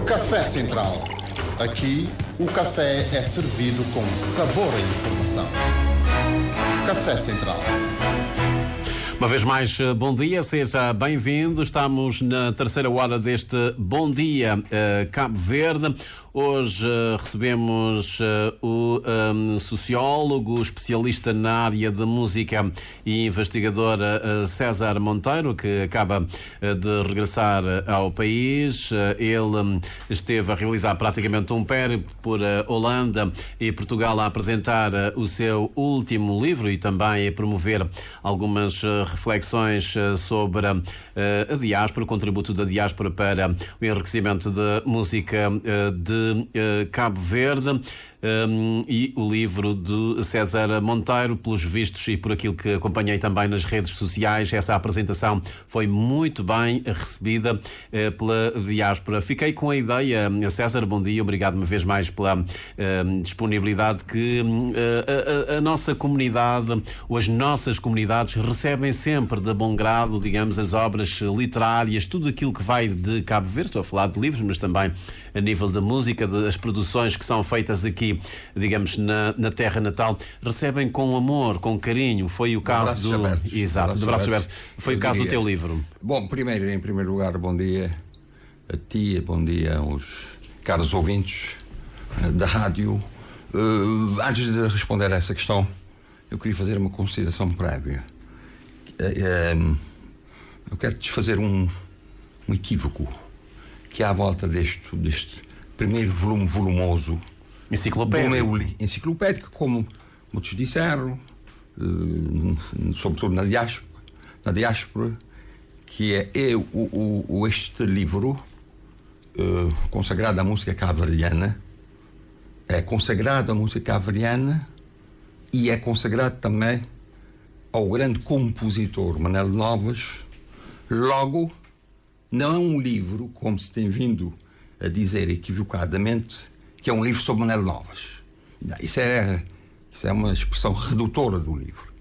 Café Central. Aqui, o café é servido com sabor e informação. Café Central. Uma vez mais, bom dia, seja bem-vindo. Estamos na terceira hora deste Bom Dia Cabo Verde. Hoje recebemos o sociólogo, especialista na área de música e investigador César Monteiro, que acaba de regressar ao país. Ele esteve a realizar praticamente um périplo por Holanda e Portugal a apresentar o seu último livro e também a promover algumas reflexões sobre a diáspora, o contributo da diáspora para o enriquecimento da música de Cabo Verde. E o livro de César Monteiro, pelos vistos e por aquilo que acompanhei também nas redes sociais, essa apresentação foi muito bem recebida pela diáspora. Fiquei com a ideia, César, bom dia, obrigado uma vez mais pela disponibilidade, que a nossa comunidade, ou as nossas comunidades, recebem sempre de bom grado, digamos, as obras literárias, tudo aquilo que vai de Cabo Verde. Estou a falar de livros, mas também a nível da música, das produções que são feitas aqui, digamos, na terra natal, recebem com amor, com carinho. Foi o caso do... Exato, de braços abertos. Foi o caso do teu livro. Bom, em primeiro lugar, bom dia a ti, bom dia aos caros ouvintes da rádio. Antes de responder a essa questão, eu queria fazer uma consideração prévia. Eu quero desfazer um equívoco que há à volta deste primeiro volume volumoso enciclopédico, como muitos disseram, sobretudo na diáspora, que é este livro consagrado à música cabo-verdiana, é consagrado à música cabo-verdiana e é consagrado também ao grande compositor Manel Novas. Logo, não é um livro, como se tem vindo a dizer equivocadamente, que é um livro sobre Manel Novas. Isso é uma expressão redutora do livro,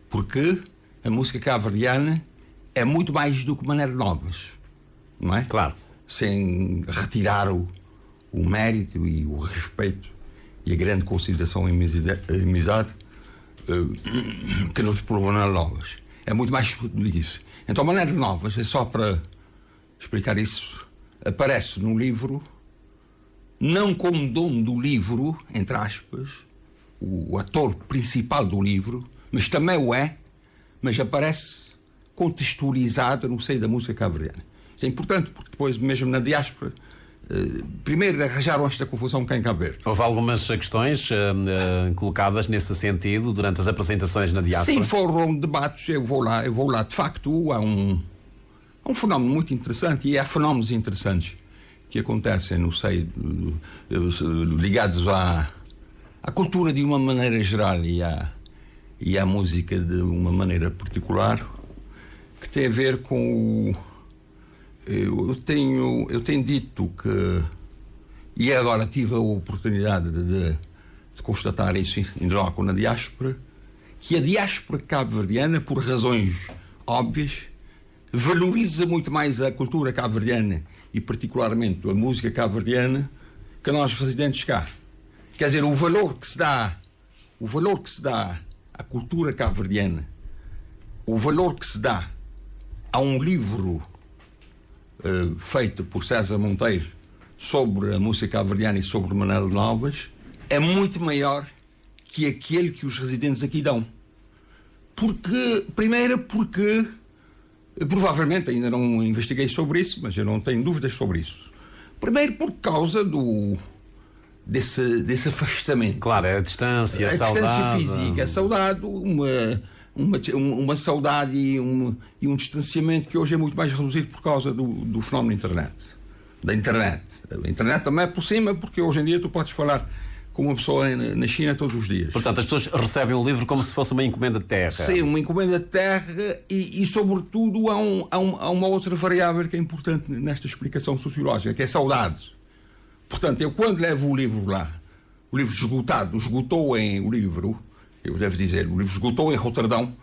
porque a música cabo-verdiana é muito mais do que Manel Novas, não é? Claro. Sem retirar o mérito e o respeito e a grande consideração e amizade que nos por Manel Novas. É muito mais do que isso. Então, Manel Novas, é só para explicar isso, aparece no livro não como dono do livro, entre aspas, o ator principal do livro, mas também o é, mas aparece contextualizado no seio da música cabo-verdiana. Isso é importante, porque depois, mesmo na diáspora, primeiro arranjaram esta confusão cá em Cabo Verde. Houve algumas questões colocadas nesse sentido durante as apresentações na diáspora? Sim, foram debates, eu vou lá. De facto, há um fenómeno muito interessante, e há fenómenos interessantes que acontecem no seio, ligados à cultura de uma maneira geral e à música de uma maneira particular, que tem a ver com eu tenho dito que, e agora tive a oportunidade de constatar isso em loco na diáspora, que a diáspora cabo-verdiana, por razões óbvias, valoriza muito mais a cultura cabo-verdiana e particularmente a música cabo-verdiana que nós residentes cá. Quer dizer, o valor que se dá à cultura cabo-verdiana, o valor que se dá a um livro feito por César Monteiro sobre a música cabo-verdiana e sobre Manel Novas é muito maior que aquele que os residentes aqui dão. Primeiro porque provavelmente, ainda não investiguei sobre isso, mas eu não tenho dúvidas sobre isso. Primeiro por causa desse afastamento. Claro, a distância, a saudade. A distância física, a saudade, uma saudade e um distanciamento que hoje é muito mais reduzido por causa do fenómeno da internet. A internet também é por cima, porque hoje em dia tu podes falar com uma pessoa na China todos os dias. Portanto, as pessoas recebem o livro como se fosse uma encomenda de terra. Sim, uma encomenda de terra e sobretudo, há uma outra variável que é importante nesta explicação sociológica, que é a saudade. Portanto, eu quando levo o livro lá, o livro esgotou o livro esgotou em Roterdão,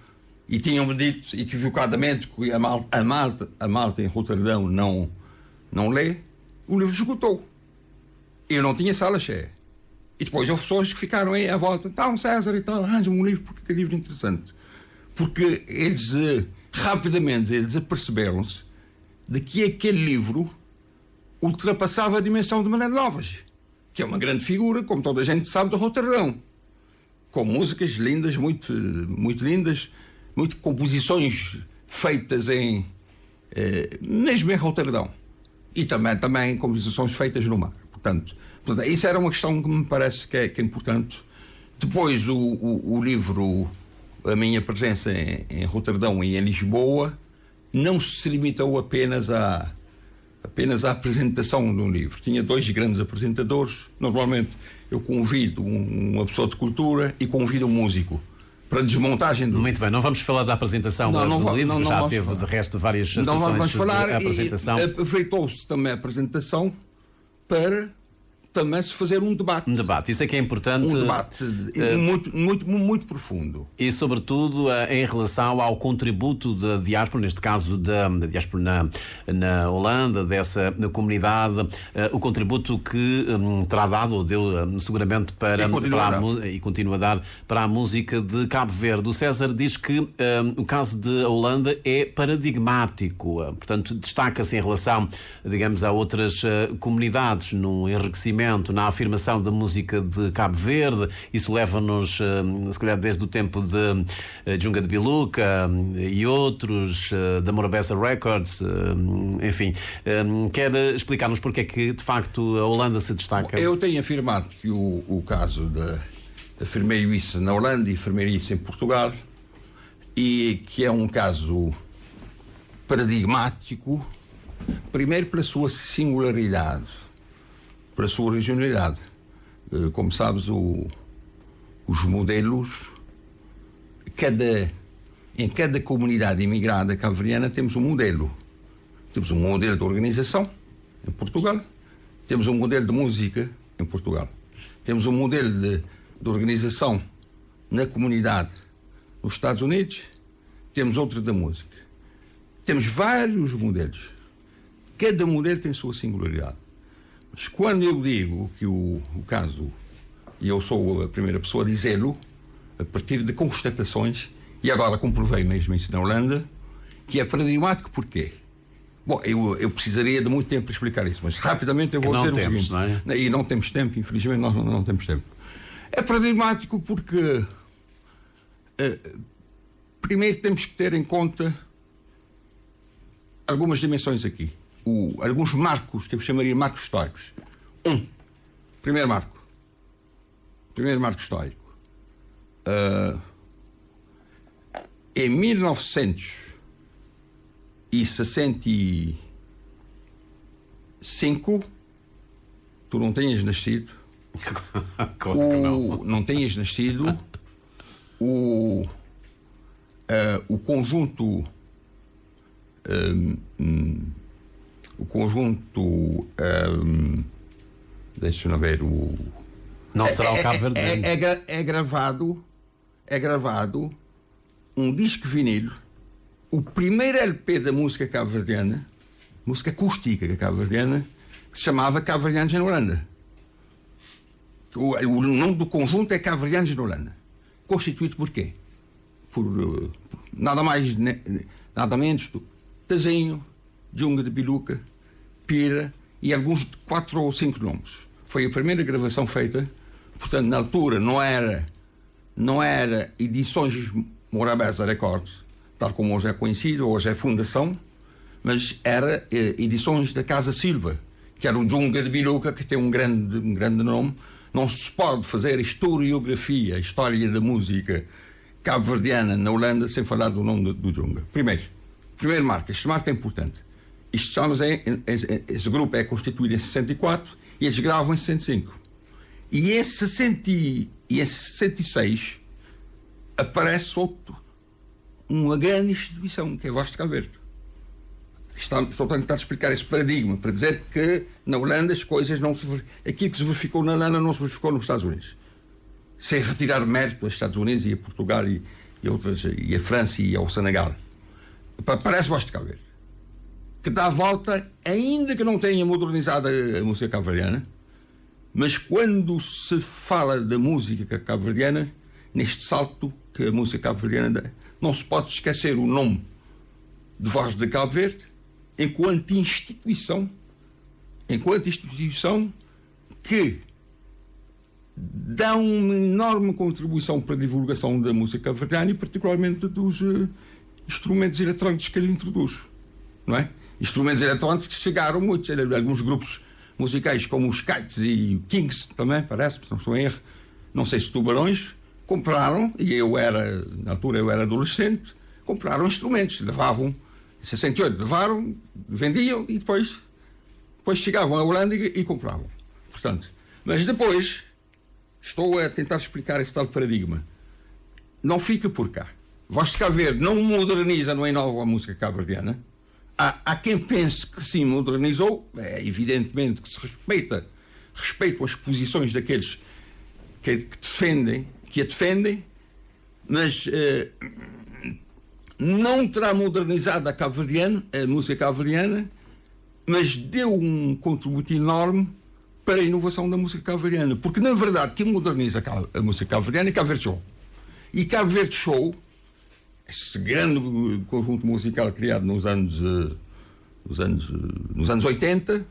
e tinham-me dito equivocadamente que a malta em Roterdão não lê, o livro esgotou. Eu não tinha sala cheia. E depois houve pessoas que ficaram aí à volta. Então, César e tal, arranja-me um livro, porque é livro interessante. Porque eles, rapidamente, eles aperceberam-se de que aquele livro ultrapassava a dimensão de Manuel Novas, que é uma grande figura, como toda a gente sabe, de Roterdão. Com músicas lindas, muito lindas, muito composições feitas mesmo em Roterdão. E também composições feitas no mar. Portanto, isso era uma questão que me parece que é importante. Depois, o livro, a minha presença em Roterdão e em Lisboa, não se limitou apenas à apresentação de um livro. Tinha 2 grandes apresentadores. Normalmente eu convido uma pessoa de cultura e convido um músico para desmontagem do... Muito bem, não vamos falar da apresentação do livro, já teve de resto várias sessões de apresentação. E aproveitou-se também a apresentação para também se fazer um debate. Um debate, isso é que é importante. Um debate muito profundo. E, sobretudo, em relação ao contributo da diáspora, neste caso da diáspora na Holanda, dessa comunidade, o contributo que terá dado, ou deu seguramente e continua a dar para a música de Cabo Verde. O César diz que o caso da Holanda é paradigmático, portanto, destaca-se em relação, digamos, a outras comunidades, no enriquecimento, na afirmação da música de Cabo Verde. Isso leva-nos, se calhar, desde o tempo de Djunga de Biluca e outros, da Morabeza Records, enfim. Quer explicar-nos porque é que, de facto, a Holanda se destaca? Eu tenho afirmado que o caso afirmei isso na Holanda e afirmei isso em Portugal, e que é um caso paradigmático, primeiro pela sua singularidade, pela sua regionalidade. Como sabes, os modelos, em cada comunidade imigrada cabo-verdiana temos um modelo. Temos um modelo de organização em Portugal, temos um modelo de música em Portugal, temos um modelo de organização na comunidade nos Estados Unidos, temos outro da música. Temos vários modelos. Cada modelo tem a sua singularidade. Mas quando eu digo que o caso, e eu sou a primeira pessoa a dizê-lo, a partir de constatações, e agora comprovei mesmo isso na Holanda, que é paradigmático. Porquê? Bom, eu precisaria de muito tempo para explicar isso, mas rapidamente eu vou dizer o seguinte. Não é? E não temos tempo, infelizmente nós não temos tempo. É paradigmático porque primeiro temos que ter em conta algumas dimensões aqui. Alguns marcos que eu chamaria marcos históricos. Primeiro marco histórico. Em 1965, tu não tenhas nascido. Claro que não. Não tenhas nascido. O conjunto. Deixa-me ver. Não será o Cabo Verde. É gravado um disco vinil, o primeiro LP da música cabo-verdiana, música acústica cabo-verdiana, que se chamava Cabo-Verdianos na Holanda. O nome do conjunto é Cabo-Verdianos na Holanda. Constituído por quê? Por nada mais, nada menos do Tazinho, Djunga de Biluca, Pira e alguns de 4 ou 5 nomes. Foi a primeira gravação feita, portanto, na altura não era edições Morabeza Records, tal como hoje é conhecido, hoje é Fundação, mas era edições da Casa Silva, que era o Djunga de Biluca, que tem um grande nome. Não se pode fazer historiografia, história da música cabo-verdiana na Holanda sem falar do nome do Djunga. Primeiro marco, este marco é importante. Esse grupo é constituído em 64 e eles gravam em 65. E em 66 aparece uma grande instituição, que é a Voz de Cabo Verde. Estou a tentar explicar esse paradigma para dizer que na Holanda as coisas não se... Aquilo que se verificou na Holanda não se verificou nos Estados Unidos. Sem retirar mérito aos Estados Unidos e a Portugal e a França e ao Senegal. Parece Voz de Cabo Verde, que dá a volta, ainda que não tenha modernizado a música cabo-verdiana, Mas quando se fala da música cabo-verdiana, neste salto que a música cabo-verdiana dá, não se pode esquecer o nome de Voz de Cabo Verde enquanto instituição que dá uma enorme contribuição para a divulgação da música cabo-verdiana e particularmente dos instrumentos eletrónicos que ele introduz, não é? Instrumentos eletrónicos que chegaram muitos, alguns grupos musicais como os Kites e Kings também, parece, se não estou em erro, não sei se Tubarões, compraram, e na altura eu era adolescente, compraram instrumentos, levavam, em 68, levaram, vendiam e depois chegavam à Holanda e compravam. Portanto, mas depois, estou a tentar explicar esse tal paradigma. Não fica por cá. Voz de Cabo Verde não moderniza, não inova a música cabo-verdiana. Há quem pense que sim modernizou, evidentemente que se respeitam as posições daqueles que a defendem, mas não terá modernizado a música cabo-verdiana, mas deu um contributo enorme para a inovação da música cabo-verdiana, porque na verdade quem moderniza a música cabo-verdiana é Cabo Verde Show. E Cabo Verde Show, esse grande conjunto musical criado nos anos 80,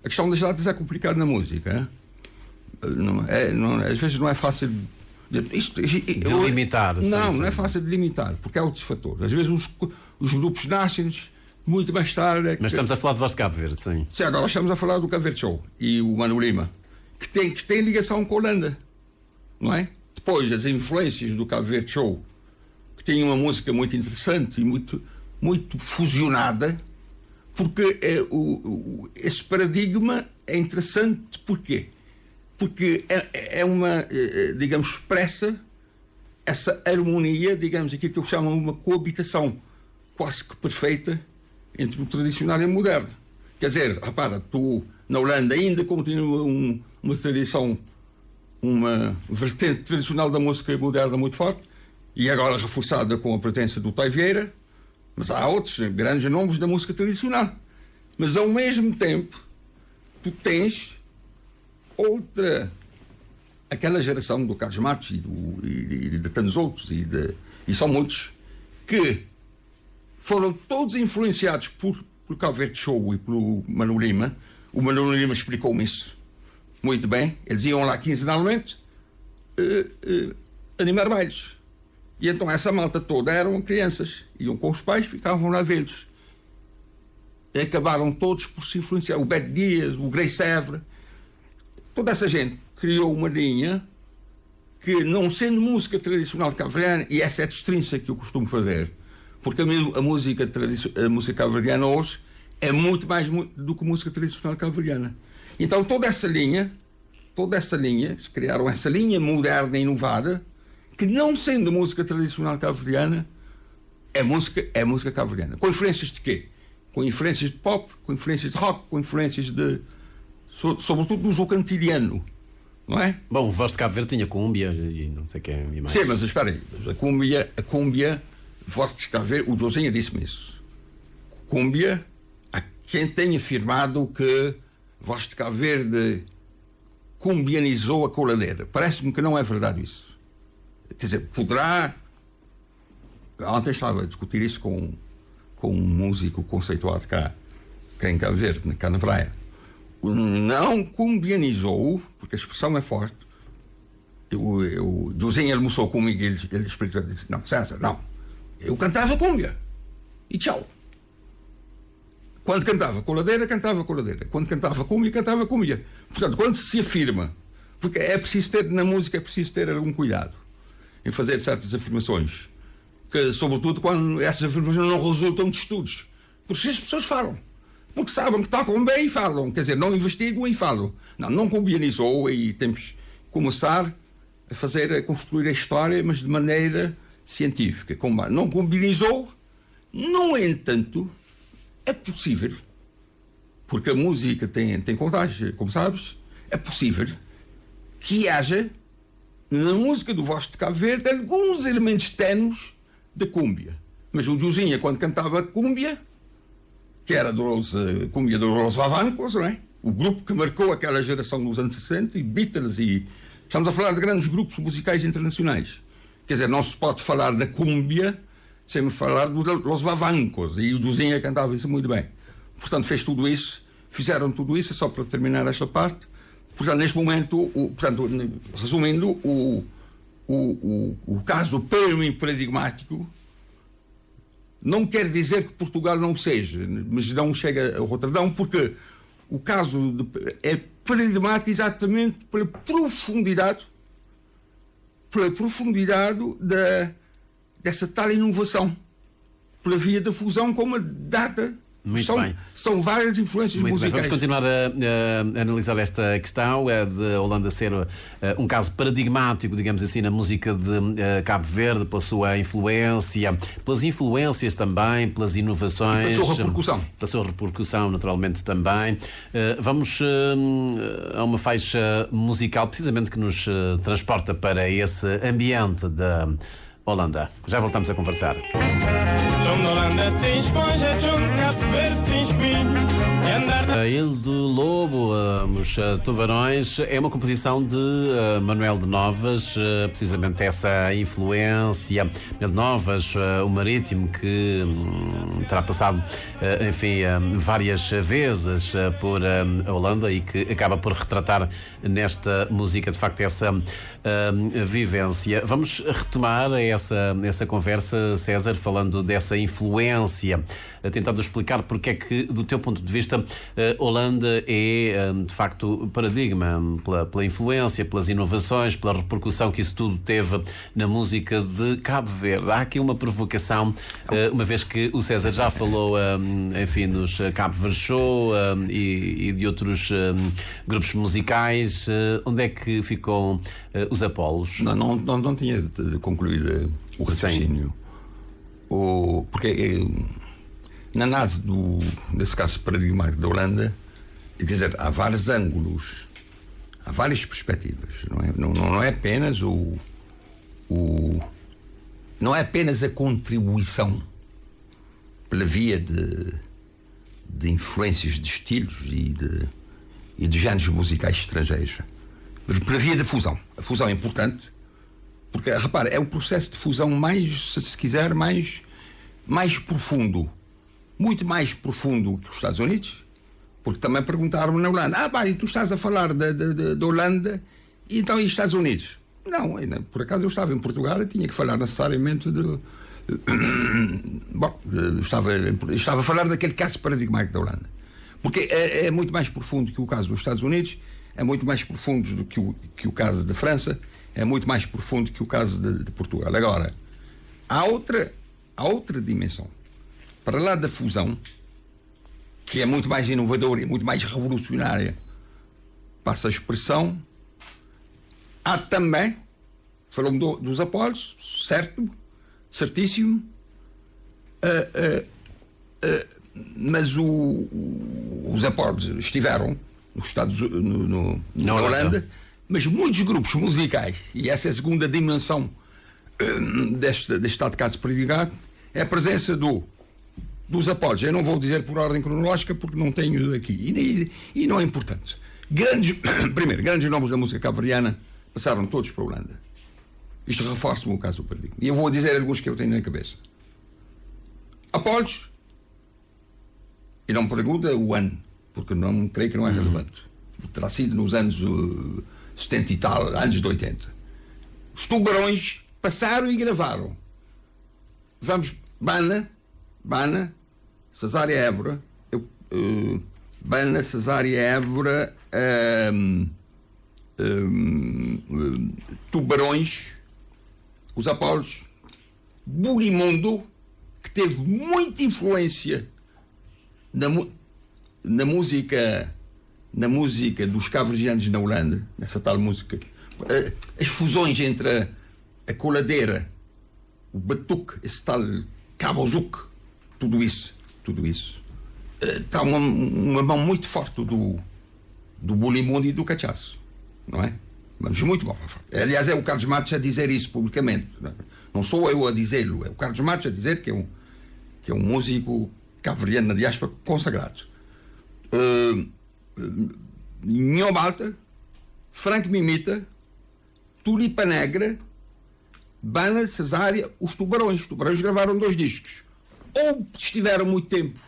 a questão das datas é complicada na música. Às vezes não é fácil de limitar. Não é fácil de limitar, porque há outros fatores. Às vezes os grupos nascem muito mais tarde. Mas estamos a falar de Voz de Cabo Verde, sim. Sim, agora estamos a falar do Cabo Verde Show e o Mano Lima, que tem ligação com a Holanda, não é? Depois, as influências do Cabo Verde Show, que tem uma música muito interessante e muito fusionada, porque esse paradigma é interessante. Porquê? Porque é uma, digamos, expressa essa harmonia, digamos, aquilo que eu chamo uma coabitação quase que perfeita entre o tradicional e o moderno. Quer dizer, repara, tu na Holanda ainda continua uma tradição, uma vertente tradicional da música moderna muito forte, e agora reforçada com a presença do Tai Vieira, mas há outros grandes nomes da música tradicional. Mas ao mesmo tempo, tu tens aquela geração do Carlos Matos e de tantos outros, e são muitos, que foram todos influenciados por Cabo Verde Show e pelo Mano Lima. O Mano Lima explicou-me isso muito bem. Eles iam lá quinzenalmente animar bailes. E então essa malta toda eram crianças, iam com os pais, ficavam lá vê-los. Acabaram todos por se influenciar. O Beto Dias, o Grey Sevre, toda essa gente criou uma linha que, não sendo música tradicional cabo-verdiana, e essa é a distinção que eu costumo fazer, porque a música cabo-verdiana hoje é muito mais do que música tradicional cabo-verdiana. Então toda essa linha, eles criaram essa linha moderna e inovada, que, não sendo música tradicional cabo-verdiana, é música cabo-verdiana. Com influências de quê? Com influências de pop, com influências de rock, com influências sobretudo do zocantilhano, não é? Bom, o Voz de Cabo Verde tinha cúmbia e não sei o que é mais. Sim, mas espera aí, a cúmbia, Voz de Cabo Verde, o Josinha disse-me isso. Cúmbia, há quem tenha afirmado que Voz de Cabo Verde cumbianizou a coladeira. Parece-me que não é verdade isso. Quer dizer, poderá... Ontem estava a discutir isso com um músico conceituado cá em Cabo Verde, cá na praia. Não cumbianizou, porque a expressão é forte. O Josinho almoçou comigo e ele explicou, disse: não, César, não. Eu cantava cúmbia. E tchau. Quando cantava coladeira, cantava coladeira. Quando cantava cúmbia, cantava cúmbia. Portanto, quando se afirma, porque na música é preciso ter algum cuidado em fazer certas afirmações, que, sobretudo quando essas afirmações não resultam de estudos. Porque as pessoas falam. Porque sabem que tocam bem e falam. Quer dizer, não investigam e falam. Não cumbianizou, e temos que começar a construir a história, mas de maneira científica. Não cumbianizou. No entanto, é possível, porque a música tem contágio, como sabes, é possível que haja na música do Voz de Cabo Verde alguns elementos ténues da cúmbia. Mas o Josinha, quando cantava cúmbia, que era cúmbia do Los Vavancos, não é? o grupo que marcou aquela geração dos anos 60, e Beatles, e estamos a falar de grandes grupos musicais internacionais. Quer dizer, não se pode falar da cúmbia sem falar dos Los Vavancos, e o Josinha cantava isso muito bem. Portanto, fizeram tudo isso, só para terminar esta parte. Portanto, neste momento, resumindo, o caso paradigmático não quer dizer que Portugal não seja, mas não chega a Roterdão, porque o caso é paradigmático exatamente pela profundidade dessa tal inovação, pela via da fusão, como a data. Muito bem. São várias influências Muito musicais. bem. Vamos continuar a analisar esta questão de Holanda ser um caso paradigmático, digamos assim, na música de Cabo Verde, pela sua influência, pelas influências também, pelas inovações. Pela sua repercussão. Pela sua repercussão, naturalmente, também. Vamos a uma faixa musical, precisamente, que nos transporta para esse ambiente da Holanda. Já voltamos a conversar. A Ilha do Lobo, os Tubarões, é uma composição de Manuel de Novas, precisamente essa influência. Manuel de Novas, o marítimo, que terá passado, enfim, várias vezes por Holanda e que acaba por retratar nesta música, de facto, essa vivência. Vamos retomar essa conversa, César, falando dessa influência, tentando explicar porque é que, do teu ponto de vista, Holanda é, de facto, paradigma pela influência, pelas inovações, pela repercussão que isso tudo teve na música de Cabo Verde. Há aqui uma provocação, uma vez que o César já falou, enfim, nos Cabo Verde Show e de outros grupos musicais. Onde é que ficam os Apolos? Não tinha de concluir o raciocínio. Porque na análise desse caso paradigmático da Holanda, quer dizer, há vários ângulos, há várias perspectivas. Não é apenas não é apenas a contribuição pela via de influências de estilos e de géneros musicais estrangeiros, pela via da fusão. A fusão é importante, porque, repara, é o processo de fusão mais, se quiser, mais profundo. Muito mais profundo que os Estados Unidos, porque também perguntaram-me na Holanda: e tu estás a falar da Holanda, e então e Estados Unidos? Não, por acaso eu estava em Portugal e tinha que falar necessariamente estava a falar daquele caso paradigmático da Holanda, porque é muito mais profundo que o caso dos Estados Unidos, é muito mais profundo do que o caso da França, é muito mais profundo que o caso de Portugal. Agora, há outra dimensão. Para lá da fusão, que é muito mais inovadora e muito mais revolucionária, passa a expressão, há também, falou-me dos Apolos, certíssimo, mas os Apolos estiveram nos na Holanda, mas muitos grupos musicais, e essa é a segunda dimensão deste estado de caso paradigmático, é a presença dos Apolos. Eu não vou dizer por ordem cronológica porque não tenho aqui, e não é importante. Grandes nomes da música cabo-verdiana passaram todos para a Holanda. Isto reforça-me o caso do paradigma. E eu vou dizer alguns que eu tenho na cabeça. Apolos, e não me pergunta o ano, porque não creio que não é relevante. Terá sido nos anos 70 e tal, anos de 80. Os Tubarões passaram e gravaram. Vamos, Bana, Cesária Évora, Bana, Cesária Évora, Tubarões, os Apolos, Bulimundo, que teve muita influência na música dos cabo-verdianos na Holanda, nessa tal música, as fusões entre a coladeira, o batuque, esse tal cabozuque, tudo isso está uma mão muito forte do Bulimundo e do Cachaço, não é? Vamos muito bom. Aliás, é o Carlos Matos a dizer isso publicamente, não sou eu a dizê-lo, é o Carlos Matos a dizer que é um músico cabo-verdiano na diáspora consagrado. Nhobalta, Franco Mimita, Tulipa Negra, Bana, Cesária, os Tubarões. Os Tubarões gravaram 2 discos. Ou estiveram muito tempo,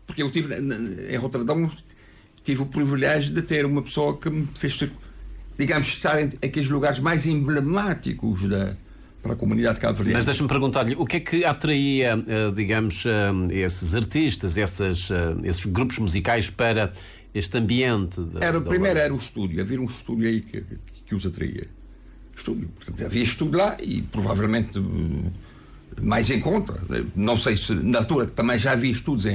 porque eu tive em Roterdão, tive o privilégio de ter uma pessoa que me fez, digamos, estar em aqueles lugares mais emblemáticos para a comunidade cabo-verdiana. Mas deixa-me perguntar-lhe, o que é que atraía, digamos, esses artistas, esses grupos musicais para este ambiente? Primeiro era o estúdio, havia um estúdio aí que os atraía. Estúdio. Portanto, havia estúdio lá e provavelmente mais em conta. Não sei se na altura também já havia estúdios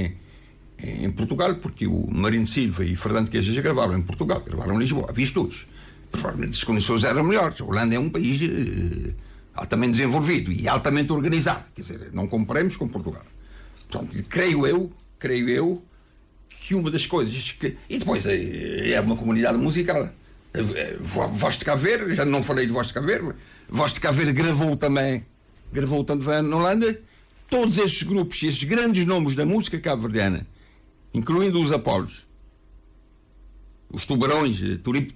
em Portugal, porque o Marino Silva e Fernando Queijas gravaram em Portugal, gravaram em Lisboa, havia estúdios. Provavelmente as condições eram melhores. A Holanda é um país altamente desenvolvido e altamente organizado. Quer dizer, não comparemos com Portugal. Portanto, creio eu que uma das coisas que... E depois é uma comunidade musical. Voz de Cabo Verde, já não falei de Voz de Cabo Verde. Voz de Cabo Verde gravou também na Holanda. Todos estes grupos, estes grandes nomes da música cabo-verdiana, incluindo os Apolos, os Tubarões,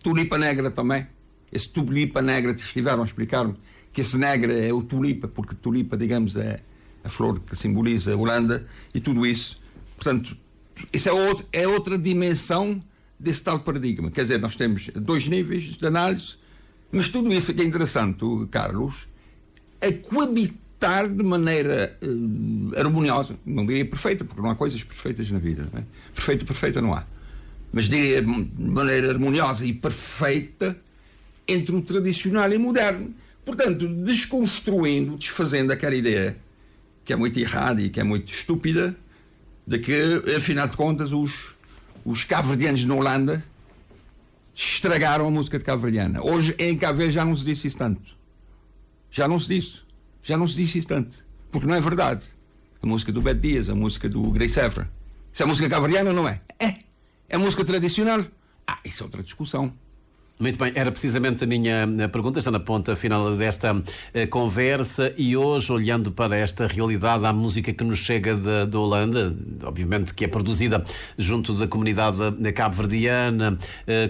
Tulipa Negra também. Esse Tulipa Negra estiveram a explicar-me que esse negra é o tulipa, porque tulipa, digamos, é a flor que simboliza a Holanda e tudo isso. Portanto, isso é outra dimensão desse tal paradigma. Quer dizer, nós temos 2 níveis de análise, mas tudo isso que é interessante, Carlos, a coabitar de maneira harmoniosa, não diria perfeita, porque não há coisas perfeitas na vida, não é? Perfeita não há, mas diria de maneira harmoniosa e perfeita entre o tradicional e o moderno. Portanto, desconstruindo, desfazendo aquela ideia que é muito errada e que é muito estúpida, de que, afinal de contas, os cabo-verdianos na Holanda estragaram a música de cabo-verdiana. Hoje, em Cabo Verde, já não se disse isso tanto. Já não se disse isso tanto. Porque não é verdade. A música do Beto Dias, a música do Grace Evra. Isso é música cabo-verdiana ou não é? É música tradicional? Isso é outra discussão. Muito bem, era precisamente a minha pergunta, está na ponta final desta conversa, e hoje, olhando para esta realidade, a música que nos chega da Holanda, obviamente que é produzida junto da comunidade cabo-verdiana,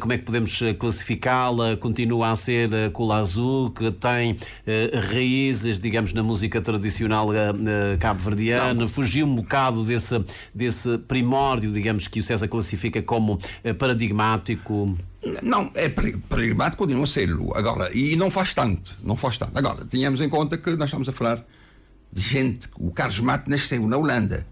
como é que podemos classificá-la? Continua a ser Cola Azul, que tem raízes, digamos, na música tradicional cabo-verdiana, fugiu um bocado desse primórdio, digamos, que o César classifica como paradigmático? Não, é paradigmático, continua a ser agora, e não faz tanto. Agora, tínhamos em conta que nós estamos a falar de gente, o Carlos Mato nasceu na Holanda.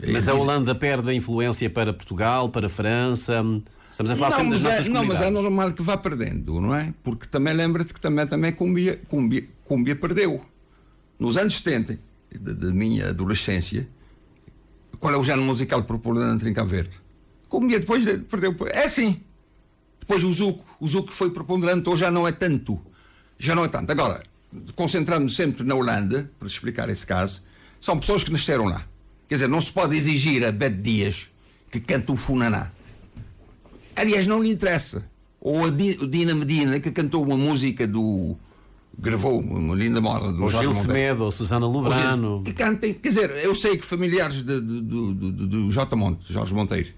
Mas a Holanda perde a influência para Portugal, para a França? Estamos a falar sempre das nossas comunidades. Não, mas é normal que vá perdendo, não é? Porque também lembra-te que também Cúmbia perdeu. Nos anos 70 da minha adolescência, qual é o género musical preponderante em Cabo Verde? Cúmbia depois perdeu. É assim. Depois o Zuco foi preponderante, hoje já não é tanto. Agora, concentrando-nos sempre na Holanda, para explicar esse caso, são pessoas que nasceram lá. Quer dizer, não se pode exigir a Beto Dias que cante o Funaná. Aliás, não lhe interessa. Ou a Dina Medina, que cantou uma música gravou uma linda moda do Gil Semedo, ou Susana Lubrano. Que cantem. Quer dizer, eu sei que familiares do Jorge Monteiro,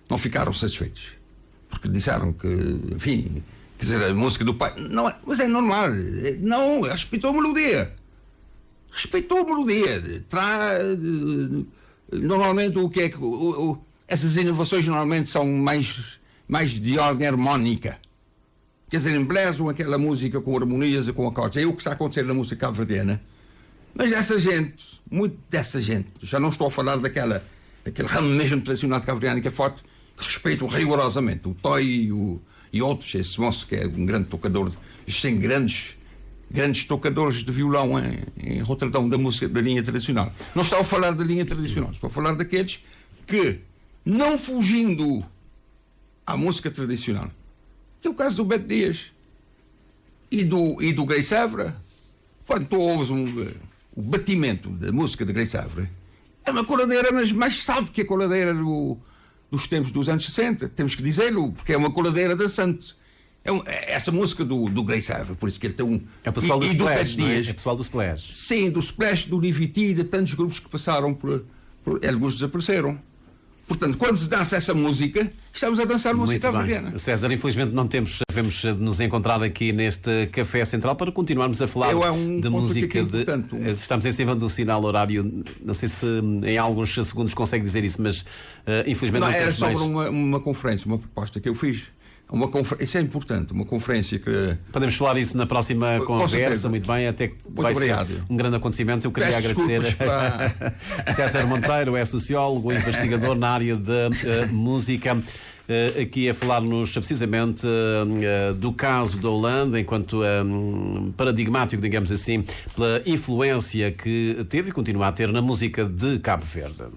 não ficaram satisfeitos. Porque disseram que, enfim, quer dizer, a música do pai. Não, mas é normal. Não, respeitou a melodia. Normalmente o que é que. Essas inovações normalmente são mais de ordem harmónica. Quer dizer, embelezam aquela música com harmonias e com acordes. É o que está a acontecer na música cabo-verdiana. Mas muito dessa gente, já não estou a falar daquele ramo mesmo tradicional de cabo-verdiano que é forte, que respeitam rigorosamente o Toy e outros, esse moço que é um grande tocador. Existem grandes tocadores de violão em Roterdão da música da linha tradicional. Não estou a falar da linha tradicional, estou a falar daqueles que, não fugindo à música tradicional, que é o caso do Beto Dias e do Grace Evra. Quando tu ouves o batimento da música de Grace Evra, é uma coladeira, mas sabe que é coladeira dos tempos dos anos 60, temos que dizê-lo, porque é uma coladeira dançante. Essa música do Grace Evra, por isso que ele tem um... É o pessoal do Splash, não é? É o pessoal do Splash. Sim, do Splash, do Liviti, de tantos grupos que passaram alguns desapareceram. Portanto, quando se dança essa música, estamos a dançar música cabo-verdiana. César, infelizmente não devemos de nos encontrar aqui neste Café Central para continuarmos a falar de música. Estamos em cima do sinal horário, não sei se em alguns segundos consegue dizer isso, mas infelizmente não era temos sobre uma conferência, uma proposta que eu fiz. Isso é importante, uma conferência que... Podemos falar isso na próxima conversa, muito bem, até que vai ser um grande acontecimento. Eu queria agradecer César Monteiro, é sociólogo, investigador na área de música, aqui a falar-nos precisamente do caso da Holanda, enquanto paradigmático, digamos assim, pela influência que teve e continua a ter na música de Cabo Verde.